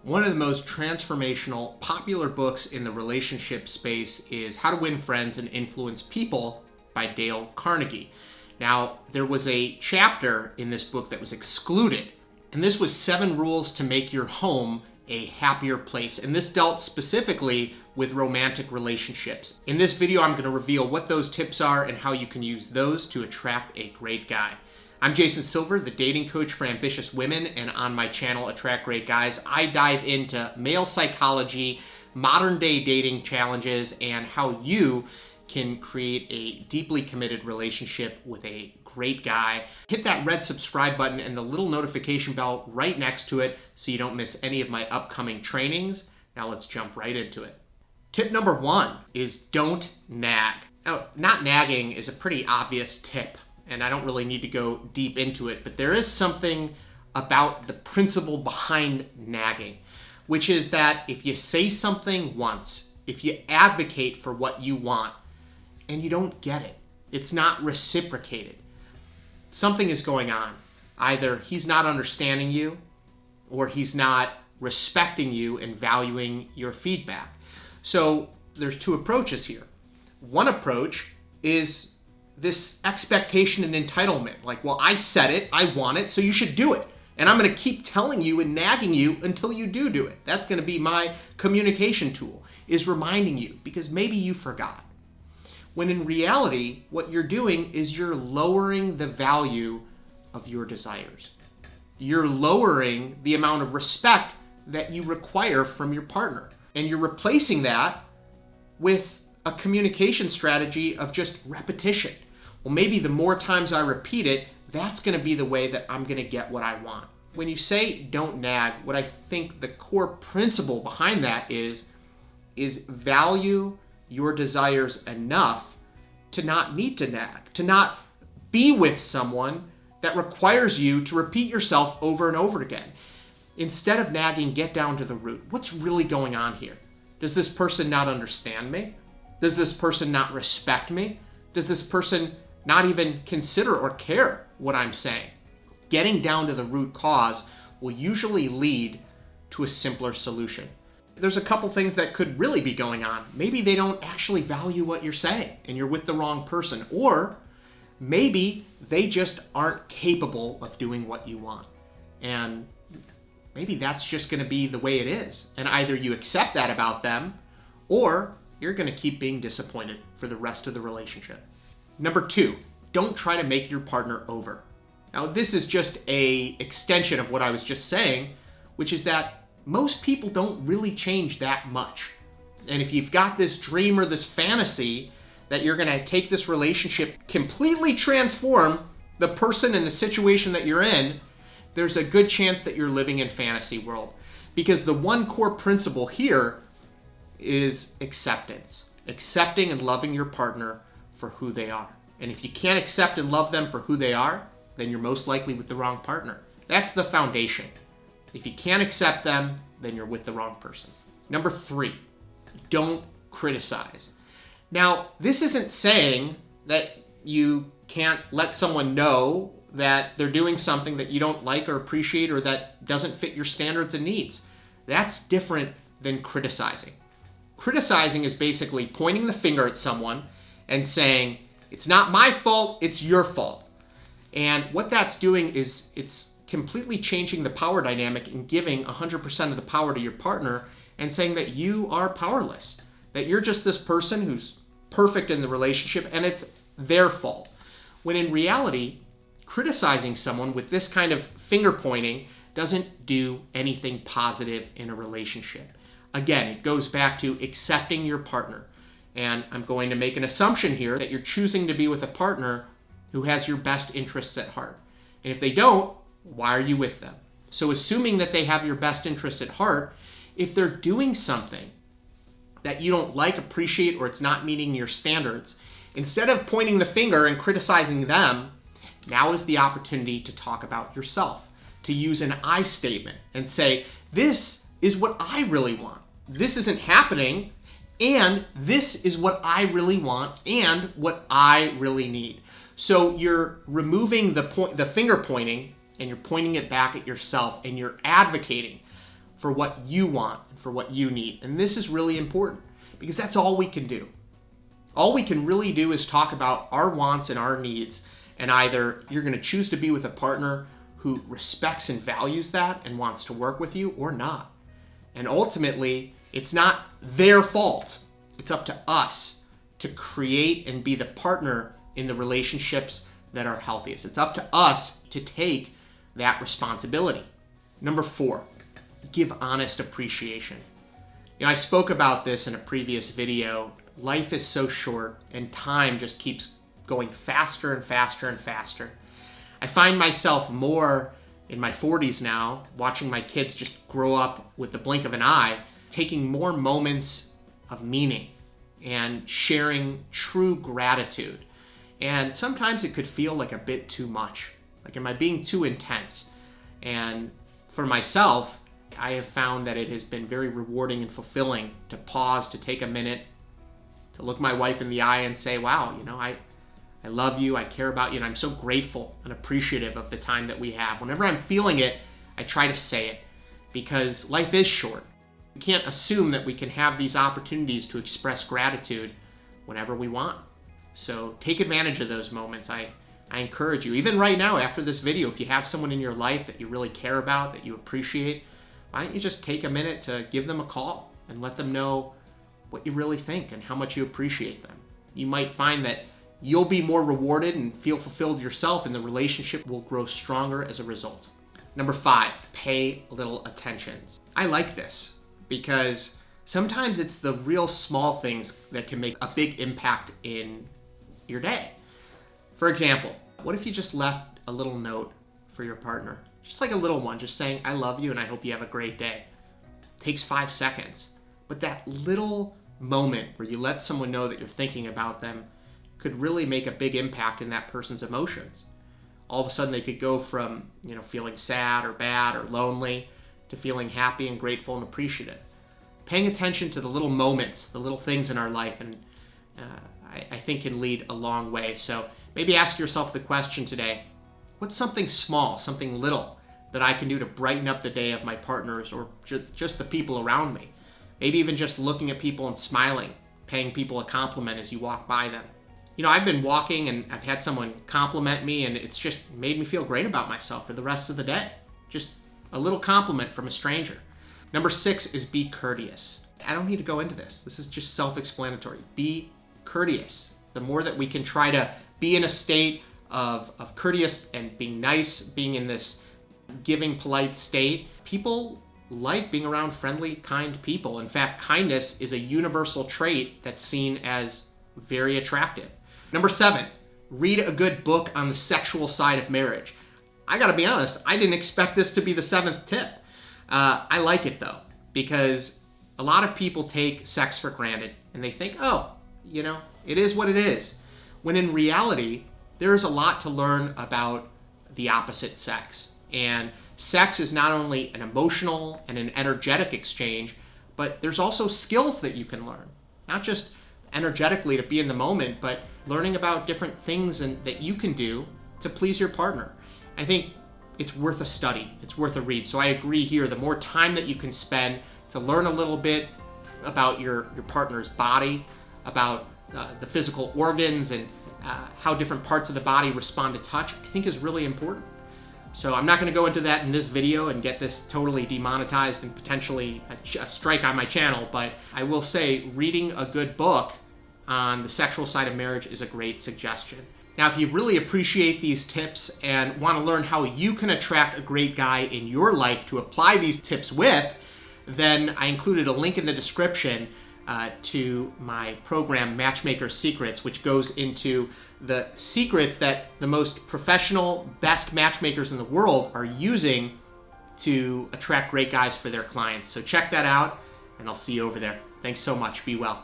One of the most transformational, popular books in the relationship space is How to Win Friends and Influence People by Dale Carnegie. Now, there was a chapter in this book that was excluded, and this was 7 rules to make your home a happier place. And this dealt specifically with romantic relationships. In this video, I'm going to reveal what those tips are and how you can use those to attract a great guy. I'm Jason Silver, the dating coach for ambitious women, and on my channel, Attract Great Guys, I dive into male psychology, modern day dating challenges, and how you can create a deeply committed relationship with a great guy. Hit that red subscribe button and the little notification bell right next to it so you don't miss any of my upcoming trainings. Now let's jump right into it. Tip number 1 is don't nag. Now, not nagging is a pretty obvious tip, and I don't really need to go deep into it, but there is something about the principle behind nagging, which is that if you say something once, if you advocate for what you want, and you don't get it, it's not reciprocated, something is going on. Either he's not understanding you, or he's not respecting you and valuing your feedback. So there's 2 approaches here. One approach is this expectation and entitlement. Like, well, I said it, I want it, so you should do it. And I'm going to keep telling you and nagging you until you do it. That's going to be my communication tool, is reminding you, because maybe you forgot. When in reality, what you're doing is you're lowering the value of your desires. You're lowering the amount of respect that you require from your partner. And you're replacing that with a communication strategy of just repetition. Well, maybe the more times I repeat it, that's going to be the way that I'm going to get what I want. When you say don't nag, what I think the core principle behind that is value your desires enough to not need to nag, to not be with someone that requires you to repeat yourself over and over again. Instead of nagging, get down to the root. What's really going on here? Does this person not understand me? Does this person not respect me? Does this person not even consider or care what I'm saying? Getting down to the root cause will usually lead to a simpler solution. There's a couple things that could really be going on. Maybe they don't actually value what you're saying and you're with the wrong person. Or maybe they just aren't capable of doing what you want. And maybe that's just going to be the way it is. And either you accept that about them, or you're going to keep being disappointed for the rest of the relationship. Number 2, don't try to make your partner over. Now, this is just an extension of what I was just saying, which is that most people don't really change that much. And if you've got this dream or this fantasy that you're going to take this relationship, completely transform the person and the situation that you're in, there's a good chance that you're living in fantasy world. Because the one core principle here is acceptance. Accepting and loving your partner for who they are. And if you can't accept and love them for who they are, then you're most likely with the wrong partner. That's the foundation. If you can't accept them, then you're with the wrong person. Number 3, don't criticize. Now, this isn't saying that you can't let someone know that they're doing something that you don't like or appreciate or that doesn't fit your standards and needs. That's different than criticizing. Criticizing is basically pointing the finger at someone and saying, it's not my fault, it's your fault. And what that's doing is it's completely changing the power dynamic and giving 100% of the power to your partner and saying that you are powerless, that you're just this person who's perfect in the relationship and it's their fault. When in reality, criticizing someone with this kind of finger pointing doesn't do anything positive in a relationship. Again, it goes back to accepting your partner. And I'm going to make an assumption here that you're choosing to be with a partner who has your best interests at heart. And if they don't, why are you with them? So assuming that they have your best interests at heart, if they're doing something that you don't like, appreciate, or it's not meeting your standards, instead of pointing the finger and criticizing them, now is the opportunity to talk about yourself, to use an I statement and say, this is what I really want. This isn't happening, and this is what I really want and what I really need. So you're removing the finger pointing and you're pointing it back at yourself and you're advocating for what you want and for what you need. And this is really important because that's all we can do. All we can really do is talk about our wants and our needs, and either you're going to choose to be with a partner who respects and values that and wants to work with you or not. And ultimately, it's not their fault. It's up to us to create and be the partner in the relationships that are healthiest. It's up to us to take that responsibility. Number 4, give honest appreciation. I spoke about this in a previous video. Life is so short and time just keeps going faster and faster and faster. I find myself more in my 40s now, watching my kids just grow up with the blink of an eye, taking more moments of meaning and sharing true gratitude. And sometimes it could feel like a bit too much. Like, am I being too intense? And for myself, I have found that it has been very rewarding and fulfilling to pause, to take a minute, to look my wife in the eye and say, wow, I love you, I care about you, and I'm so grateful and appreciative of the time that we have. Whenever I'm feeling it, I try to say it because life is short. We can't assume that we can have these opportunities to express gratitude whenever we want. So take advantage of those moments. I encourage you, even right now after this video, if you have someone in your life that you really care about, that you appreciate, why don't you just take a minute to give them a call and let them know what you really think and how much you appreciate them. You might find that you'll be more rewarded and feel fulfilled yourself, and the relationship will grow stronger as a result. Number 5, pay a little attention. I like this because sometimes it's the real small things that can make a big impact in your day. For example, what if you just left a little note for your partner? Just like a little one, just saying, I love you and I hope you have a great day. It takes 5 seconds. But that little moment where you let someone know that you're thinking about them could really make a big impact in that person's emotions. All of a sudden they could go from, feeling sad or bad or lonely to feeling happy and grateful and appreciative. Paying attention to the little moments, the little things in our life, and I think can lead a long way. So maybe ask yourself the question today, what's something small, something little that I can do to brighten up the day of my partners or just the people around me? Maybe even just looking at people and smiling, paying people a compliment as you walk by them. I've been walking and I've had someone compliment me, and it's just made me feel great about myself for the rest of the day. Just a little compliment from a stranger. Number 6 is be courteous. I don't need to go into this. This is just self-explanatory. Be courteous. The more that we can try to be in a state of courteous and being nice, being in this giving, polite state, people like being around friendly, kind people. In fact, kindness is a universal trait that's seen as very attractive. Number 7, read a good book on the sexual side of marriage. I gotta be honest, I didn't expect this to be the 7th tip. I like it though, because a lot of people take sex for granted and they think, it is what it is. When in reality, there's a lot to learn about the opposite sex. And sex is not only an emotional and an energetic exchange, but there's also skills that you can learn. Not just energetically to be in the moment, but learning about different things that you can do to please your partner. I think it's worth a study. It's worth a read. So I agree here. The more time that you can spend to learn a little bit about your partner's body, about the physical organs and how different parts of the body respond to touch, I think is really important. So I'm not going to go into that in this video and get this totally demonetized and potentially a strike on my channel, but I will say reading a good book on the sexual side of marriage is a great suggestion. Now, if you really appreciate these tips and want to learn how you can attract a great guy in your life to apply these tips with, then I included a link in the description to my program, Matchmaker Secrets, which goes into the secrets that the most professional, best matchmakers in the world are using to attract great guys for their clients. So check that out, and I'll see you over there. Thanks so much. Be well.